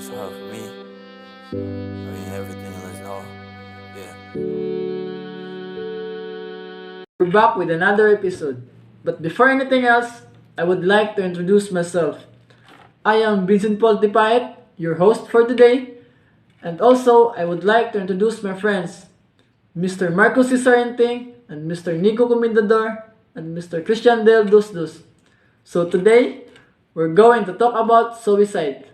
so hard for me. I mean, everything is all. Yeah. We're back with another episode. But before anything else, I would like to introduce myself. I am Vincent Paul Tipait, your host for today. And also, I would like to introduce my friends, Mr. Marco Cisarenting and Mr. Nico Comendador and Mr. Christian Del Dos Dos. So today, we're going to talk about suicide,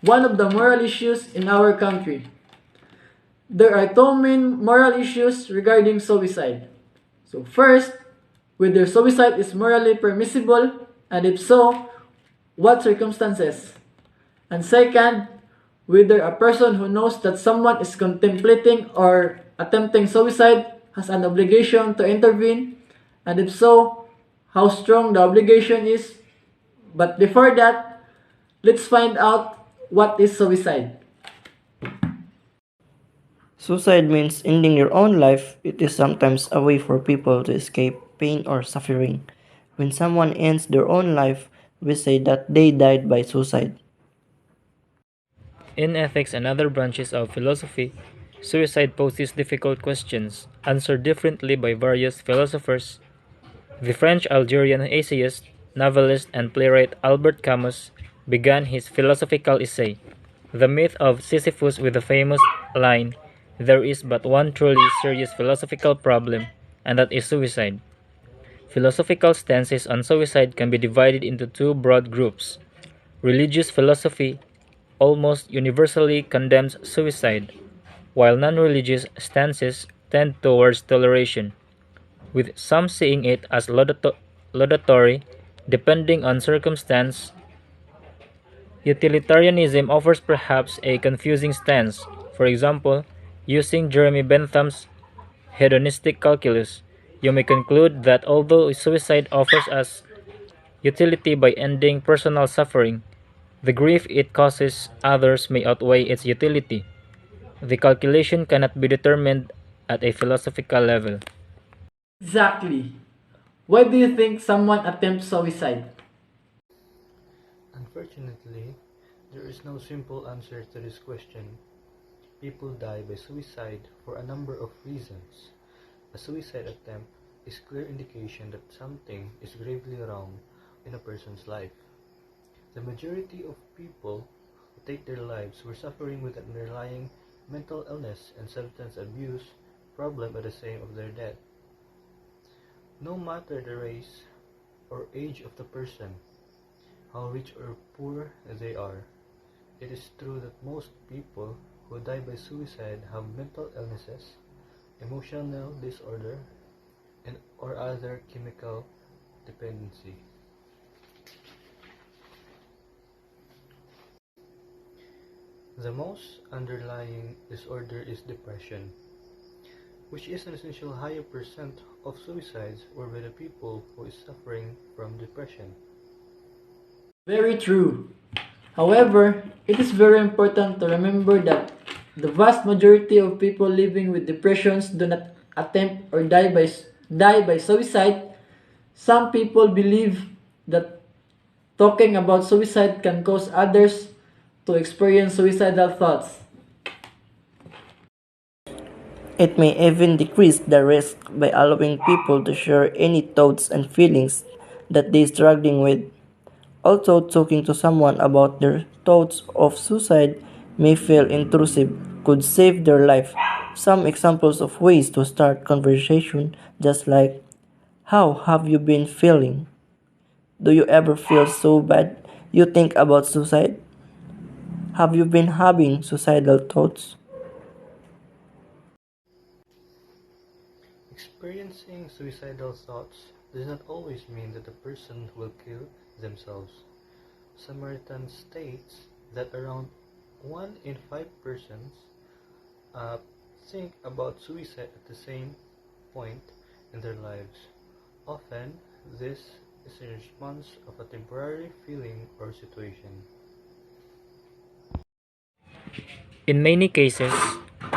one of the moral issues in our country. There are two main moral issues regarding suicide. So first, whether suicide is morally permissible, and if so, what circumstances? And second, whether a person who knows that someone is contemplating or attempting suicide has an obligation to intervene, and if so, how strong the obligation is. But before that, let's find out what is suicide. Suicide means ending your own life. It is sometimes a way for people to escape pain or suffering. When someone ends their own life, we say that they died by suicide. In ethics and other branches of philosophy, suicide poses difficult questions, answered differently by various philosophers. The French Algerian essayist, novelist, and playwright Albert Camus began his philosophical essay, The Myth of Sisyphus, with the famous line, "There is but one truly serious philosophical problem, and that is suicide." Philosophical stances on suicide can be divided into two broad groups. Religious philosophy almost universally condemns suicide, while non-religious stances tend towards toleration, with some seeing it as laudatory, depending on circumstance. Utilitarianism offers perhaps a confusing stance. For example, using Jeremy Bentham's hedonistic calculus, you may conclude that although suicide offers us utility by ending personal suffering, the grief it causes others may outweigh its utility. The calculation cannot be determined at a philosophical level. Exactly. Why do you think someone attempts suicide? Unfortunately, there is no simple answer to this question. People die by suicide for a number of reasons. A suicide attempt is clear indication that something is gravely wrong in a person's life. The majority of people who take their lives were suffering with an underlying mental illness and substance abuse problem at the time of their death. No matter the race or age of the person, how rich or poor they are, it is true that most people who die by suicide have mental illnesses, emotional disorder, and or other chemical dependency. The most underlying disorder is depression, which is an essential higher percent of suicides were by the people who is suffering from depression. Very true. However, it is very important to remember that the vast majority of people living with depressions do not attempt or die by suicide. Some people believe that talking about suicide can cause others to experience suicidal thoughts. It may even decrease the risk by allowing people to share any thoughts and feelings that they're struggling with. Also, talking to someone about their thoughts of suicide may feel intrusive, could save their life. Some examples of ways to start conversation just like, "How have you been feeling? Do you ever feel so bad you think about suicide? Have you been having suicidal thoughts?" Experiencing suicidal thoughts does not always mean that the person will kill themselves. Samaritan states that around 1 in 5 persons think about suicide at the same point in their lives. Often, this is a response of a temporary feeling or situation. In many cases,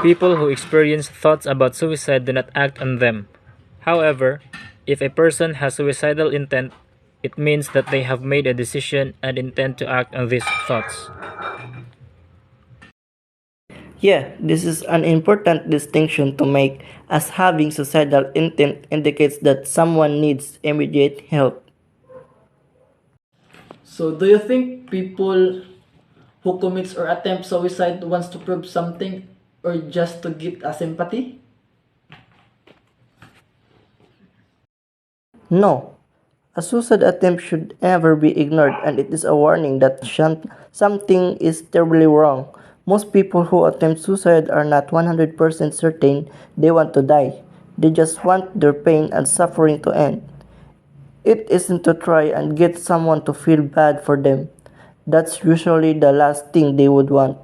people who experience thoughts about suicide do not act on them. However, if a person has suicidal intent, it means that they have made a decision and intend to act on these thoughts. Yeah, this is an important distinction to make, as having suicidal intent indicates that someone needs immediate help. So, do you think people who commits or attempts suicide wants to prove something or just to get a sympathy? No, a suicide attempt should never be ignored, and it is a warning that something is terribly wrong. Most people who attempt suicide are not 100% certain they want to die. They just want their pain and suffering to end. It isn't to try and get someone to feel bad for them. That's usually the last thing they would want.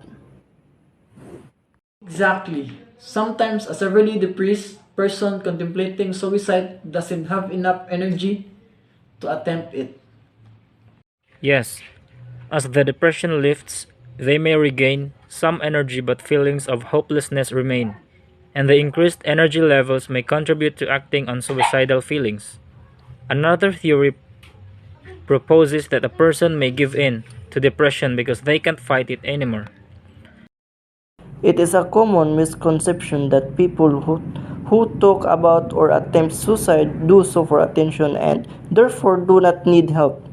Exactly. Sometimes a severely depressed person contemplating suicide doesn't have enough energy to attempt it. Yes, as the depression lifts, they may regain some energy, but feelings of hopelessness remain, and the increased energy levels may contribute to acting on suicidal feelings. Another theory proposes that a person may give in to depression because they can't fight it anymore. It is a common misconception that people who talk about or attempt suicide do so for attention and therefore do not need help.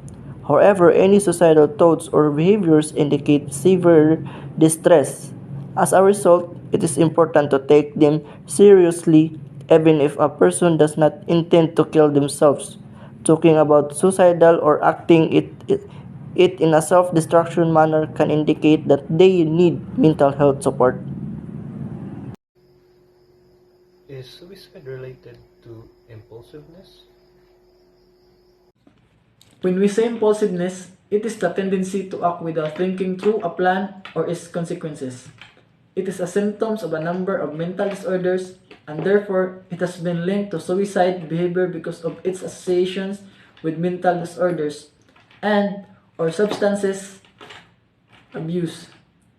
However, any suicidal thoughts or behaviors indicate severe distress. As a result, it is important to take them seriously even if a person does not intend to kill themselves. Talking about suicidal or acting it in a self-destruction manner can indicate that they need mental health support. Is suicide related to impulsiveness? When we say impulsiveness, it is the tendency to act without thinking through a plan or its consequences. It is a symptom of a number of mental disorders, and therefore it has been linked to suicide behavior because of its associations with mental disorders and or substances abuse.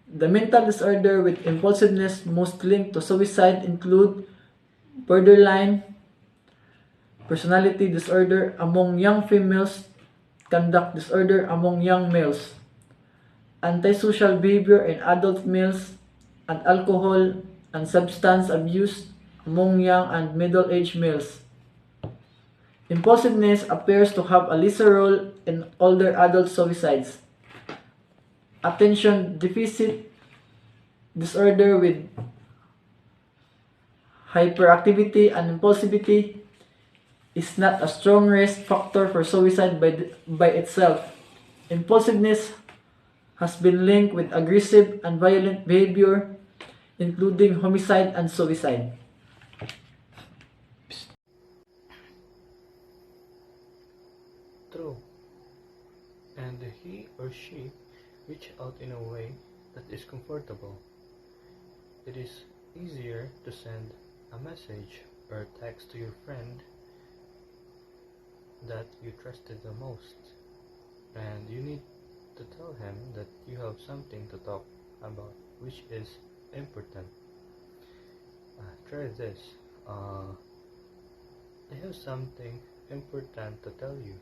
The mental disorder with impulsiveness most linked to suicide include borderline personality disorder among young females, conduct disorder among young males, antisocial behavior in adult males, and alcohol and substance abuse among young and middle-aged males. Impulsiveness appears to have a lesser role in older adult suicides. Attention deficit disorder with hyperactivity and impulsivity is not a strong risk factor for suicide by itself. Impulsiveness has been linked with aggressive and violent behavior, including homicide and suicide. True. And he or she reach out in a way that is comfortable. It is easier to send a message or text to your friend that you trusted the most, and you need to tell him that you have something to talk about, which is important. Try this. I have something important to tell you.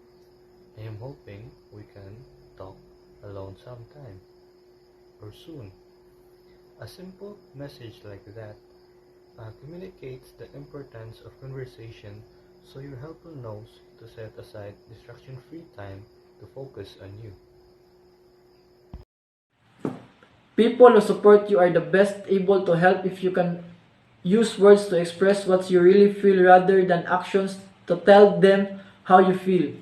I am hoping we can talk alone sometime or soon. A simple message like that communicates the importance of conversation, so your helper knows to set aside distraction-free time to focus on you. People who support you are the best able to help if you can use words to express what you really feel rather than actions to tell them how you feel.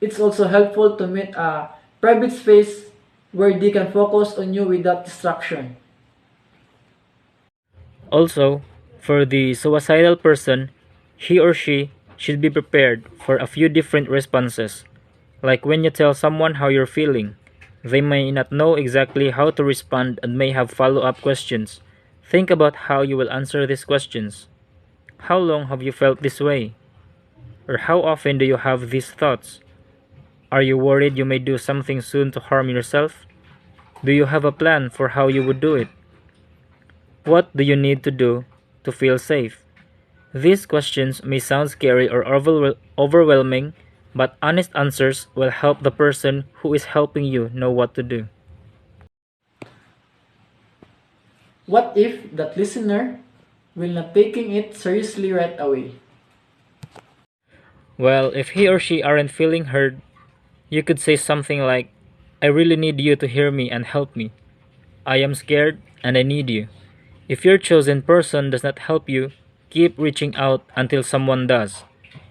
It's also helpful to meet a private space where they can focus on you without distraction. Also, for the suicidal person, he or she should be prepared for a few different responses. Like when you tell someone how you're feeling, they may not know exactly how to respond and may have follow up questions. Think about how you will answer these questions. How long have you felt this way? Or how often do you have these thoughts? Are you worried you may do something soon to harm yourself? Do you have a plan for how you would do it? What do you need to do to feel safe? These questions may sound scary or overwhelming, but honest answers will help the person who is helping you know what to do. What if that listener will not taking it seriously right away? Well, if he or she aren't feeling heard, you could say something like, I really need you to hear me and help me. I am scared and I need you. If your chosen person does not help you, keep reaching out until someone does.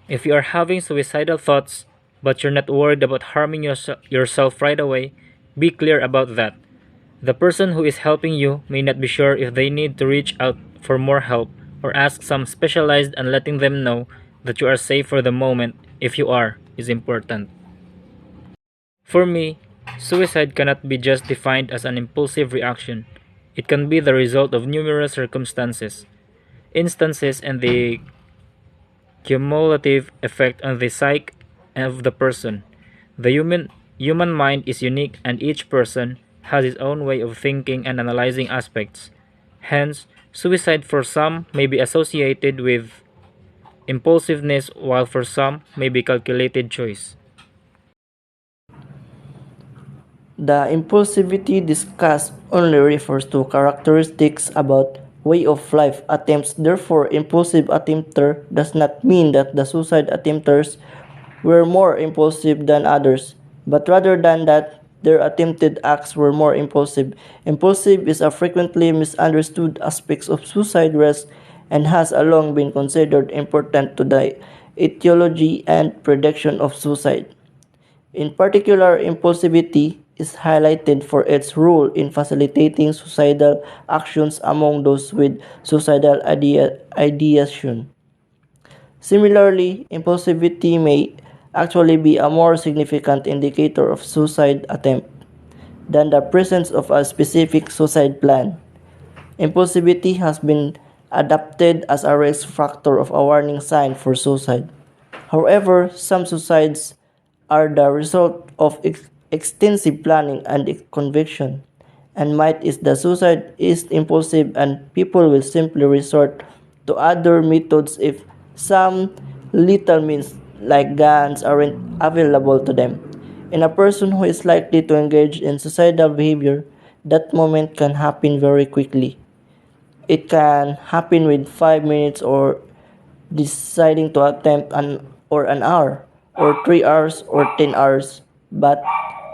If you are having suicidal thoughts, but you're not worried about harming yourself right away, be clear about that. The person who is helping you may not be sure if they need to reach out for more help or ask some specialized, and letting them know that you are safe for the moment, if you are, is important. For me, suicide cannot be just defined as an impulsive reaction. It can be the result of numerous circumstances, instances, and the cumulative effect on the psyche of the person. The human mind is unique, and each person has his own way of thinking and analyzing aspects. Hence, suicide for some may be associated with impulsiveness, while for some may be calculated choice. The impulsivity discussed only refers to characteristics about way of life attempts. Therefore, impulsive attempter does not mean that the suicide attempters were more impulsive than others, but rather than that their attempted acts were more impulsive. Impulsive is a frequently misunderstood aspect of suicide risk and has long been considered important to the etiology and prediction of suicide. In particular, impulsivity is highlighted for its role in facilitating suicidal actions among those with suicidal ideation. Similarly, impulsivity may actually be a more significant indicator of suicide attempt than the presence of a specific suicide plan. Impulsivity has been adopted as a risk factor of a warning sign for suicide. However, some suicides are the result of extensive planning and conviction, and might is the suicide is impulsive and people will simply resort to other methods if some lethal means like guns aren't available to them. In a person who is likely to engage in suicidal behavior, that moment can happen very quickly. It can happen with 5 minutes or deciding to attempt an hour or 3 hours or 10 hours. But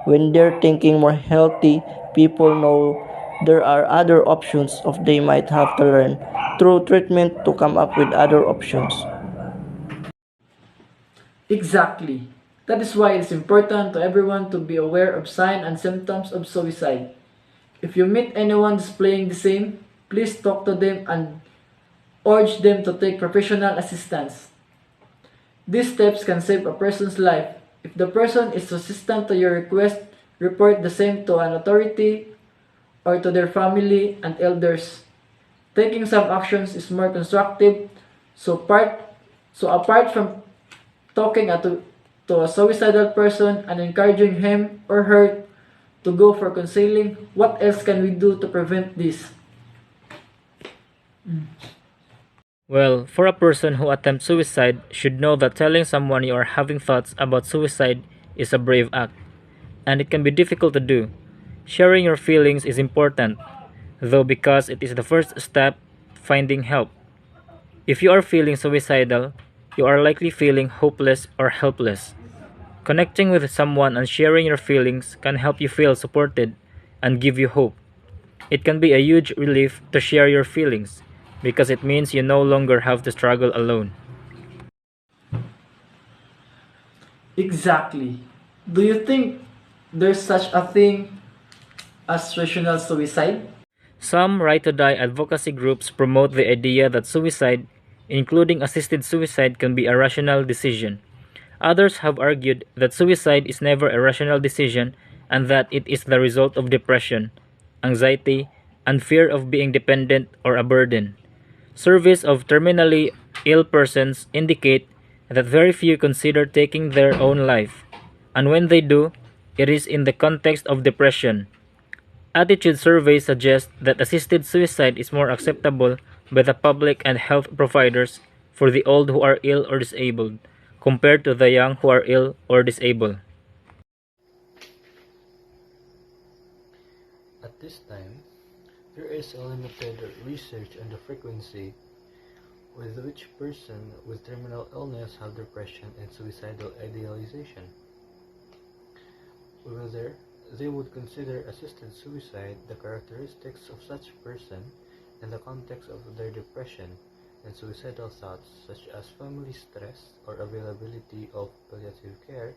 when they're thinking more healthy, people know there are other options of they might have to learn through treatment to come up with other options. Exactly. That is why it's important to everyone to be aware of signs and symptoms of suicide. If you meet anyone displaying the same, please talk to them and urge them to take professional assistance. These steps can save a person's life. If the person is resistant to your request, report the same to an authority or to their family and elders. Taking some actions is more constructive, so apart from talking to a suicidal person and encouraging him or her to go for counseling, what else can we do to prevent this? Well, for a person who attempts suicide should know that telling someone you are having thoughts about suicide is a brave act, and it can be difficult to do. Sharing your feelings is important, though, because it is the first step finding help. If you are feeling suicidal, you are likely feeling hopeless or helpless. Connecting with someone and sharing your feelings can help you feel supported and give you hope. It can be a huge relief to share your feelings because it means you no longer have to struggle alone. Exactly. Do you think there's such a thing as rational suicide? Some right to die advocacy groups promote the idea that suicide, including assisted suicide, can be a rational decision. Others have argued that suicide is never a rational decision and that it is the result of depression, anxiety, and fear of being dependent or a burden. Surveys of terminally ill persons indicate that very few consider taking their own life, and when they do, it is in the context of depression. Attitude surveys suggest that assisted suicide is more acceptable by the public and health providers for the old who are ill or disabled, compared to the young who are ill or disabled. At this time, There is a limited research on the frequency with which person with terminal illness have depression and suicidal idealization, whether they would consider assisted suicide, the characteristics of such person, and the context of their depression and suicidal thoughts such as family stress or availability of palliative care.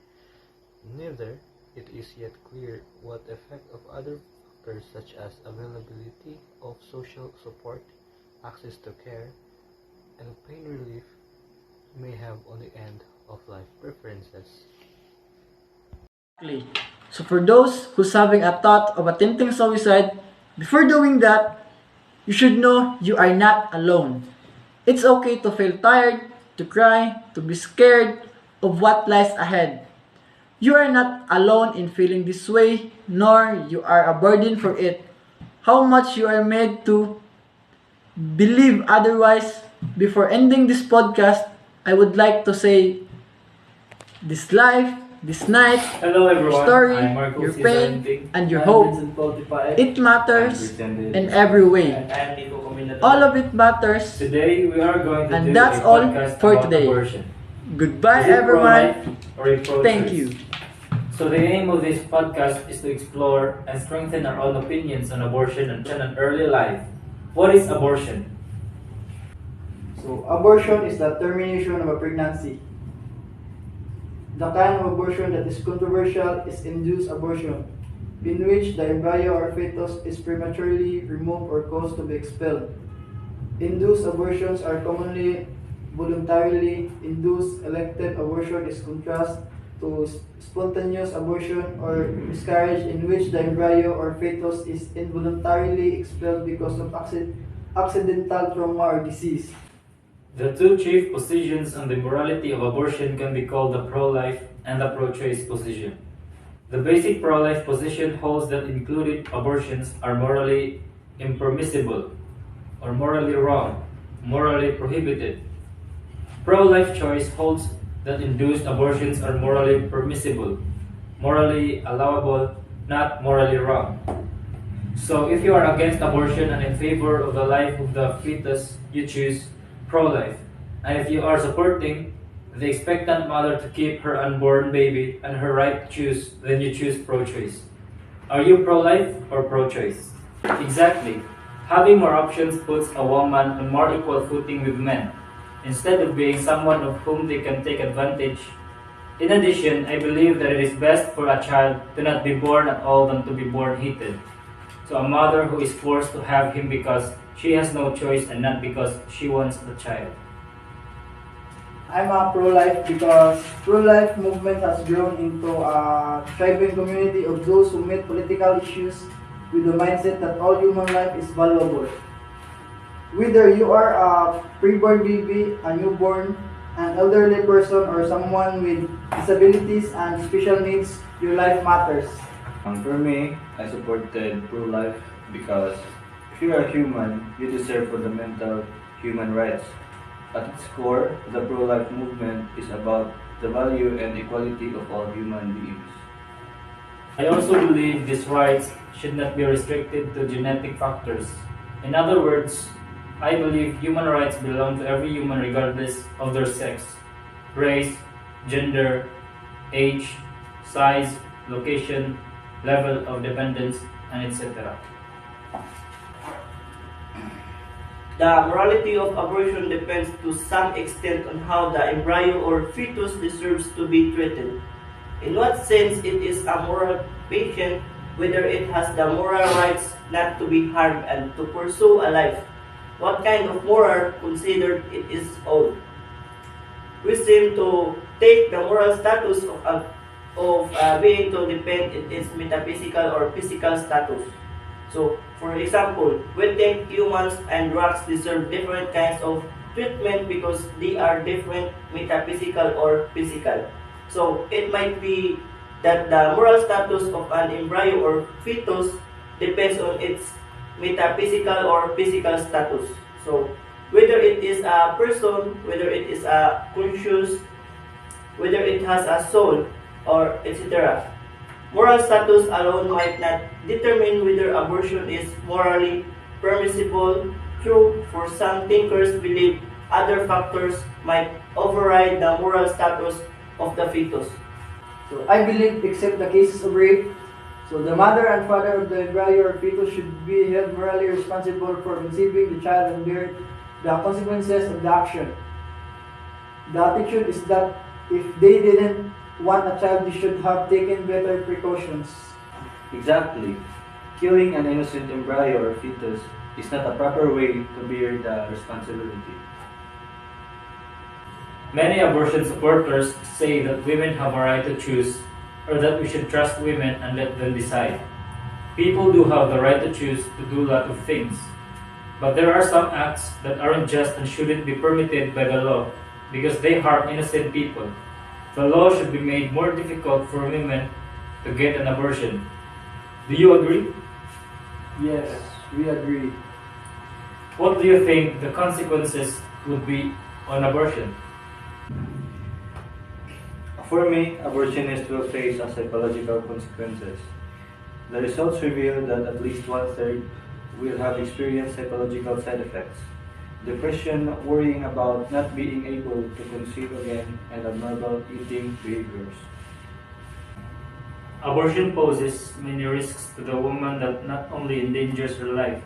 Neither it is yet clear what effect of other factors such as availability of social support, access to care, and pain relief may have on the end of life preferences. Exactly. So for those who's having a thought of attempting suicide, before doing that, you should know you are not alone. It's okay to feel tired, to cry, to be scared of what lies ahead. You are not alone in feeling this way, nor you are a burden for it. How much you are made to believe otherwise. Before ending this podcast, I would like to say this life, this night, Hello your everyone, story, I'm Marco your Cesar pain, Enting. and your hope. It matters in every way. All of it matters. Today we are going to And do that's a all podcast for about today. abortion. Goodbye, Is it everyone. pro-life or a pro-choice? Thank you. So the aim of this podcast is to explore and strengthen our own opinions on abortion and early life. What is abortion? So, abortion is the termination of a pregnancy. The kind of abortion that is controversial is induced abortion, in which the embryo or fetus is prematurely removed or caused to be expelled. Induced abortions are commonly voluntarily induced. Elective abortion is contrast to spontaneous abortion or miscarriage, in which the embryo or fetus is involuntarily expelled because of accidental trauma or disease. The two chief positions on the morality of abortion can be called the pro-life and the pro-choice position. The basic pro-life position holds that included abortions are morally impermissible or morally wrong, morally prohibited. Pro-life choice holds that induced abortions are morally permissible, morally allowable, not morally wrong. So if you are against abortion and in favor of the life of the fetus, you choose pro-life. And if you are supporting the expectant mother to keep her unborn baby and her right to choose, then you choose pro-choice. Are you pro-life or pro-choice? Exactly. Having more options puts a woman on more equal footing with men, instead of being someone of whom they can take advantage. In addition, I believe that it is best for a child to not be born at all than to be born hated. So a mother who is forced to have him because she has no choice and not because she wants the child. I'm a pro-life because pro-life movement has grown into a thriving community of those who meet political issues with the mindset that all human life is valuable. Whether you are a preborn baby, a newborn, an elderly person, or someone with disabilities and special needs, your life matters. For me, I supported pro-life because if you are human, you deserve fundamental human rights. At its core, the pro-life movement is about the value and equality of all human beings. I also believe these rights should not be restricted to genetic factors. In other words, I believe human rights belong to every human regardless of their sex, race, gender, age, size, location, level of dependence, and etc. The morality of abortion depends to some extent on how the embryo or fetus deserves to be treated. In what sense it is a moral patient, whether it has the moral rights not to be harmed and to pursue a life. What kind of moral considered it is own. We seem to take the moral status of being to depend on its metaphysical or physical status. So, for example, we think humans and rocks deserve different kinds of treatment because they are different metaphysical or physical. So, it might be that the moral status of an embryo or fetus depends on its metaphysical or physical status. So, whether it is a person, whether it is a conscious, whether it has a soul, or etc. Moral status alone might not determine whether abortion is morally permissible. True, for some thinkers believe other factors might override the moral status of the fetus. So I believe, except the cases of rape, so the mother and father of the embryo or fetus should be held morally responsible for conceiving the child and bear the consequences of the action. The attitude is that if they didn't want a child, they should have taken better precautions. Exactly. Killing an innocent embryo or fetus is not a proper way to bear the responsibility. Many abortion supporters say that women have a right to choose, or that we should trust women and let them decide. People do have the right to choose to do a lot of things, but there are some acts that aren't just and shouldn't be permitted by the law because they harm innocent people. The law should be made more difficult for women to get an abortion. Do you agree? Yes, we agree. What do you think the consequences would be on abortion? For me, abortionists will face psychological consequences. The results reveal that at least one-third will have experienced psychological side effects: depression, worrying about not being able to conceive again, and abnormal eating behaviors. Abortion poses many risks to the woman that not only endangers her life,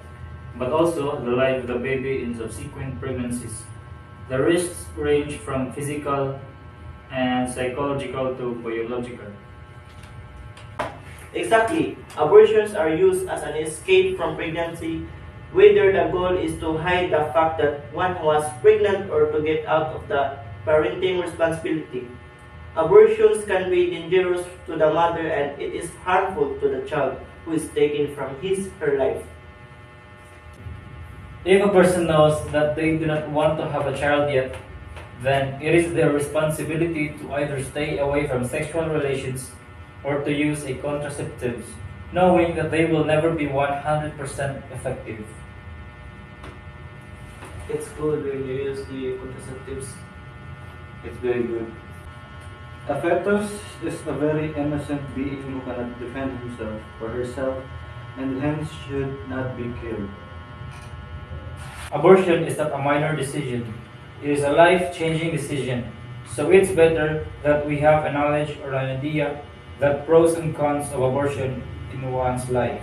but also the life of the baby in subsequent pregnancies. The risks range from physical and psychological to biological. Exactly. Abortions are used as an escape from pregnancy, whether the goal is to hide the fact that one was pregnant or to get out of the parenting responsibility. Abortions can be dangerous to the mother and it is harmful to the child who is taken from her life. If a person knows that they do not want to have a child yet, then it is their responsibility to either stay away from sexual relations or to use a contraceptives, knowing that they will never be 100% effective. It's good when you use the contraceptives. It's very good. A fetus is a very innocent being who cannot defend himself or herself and hence should not be killed. Abortion is not a minor decision. It is a life-changing decision. So it's better that we have a knowledge or an idea that pros and cons of abortion in one's life.